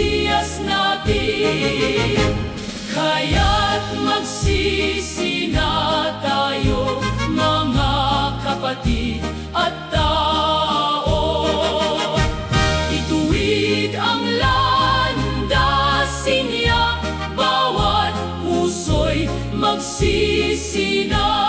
Mesiyas natin. Kaya't magsisi na tayo, mga kapatid at tao. Ituwid ang landasin niya, bawat puso'y magsisi na.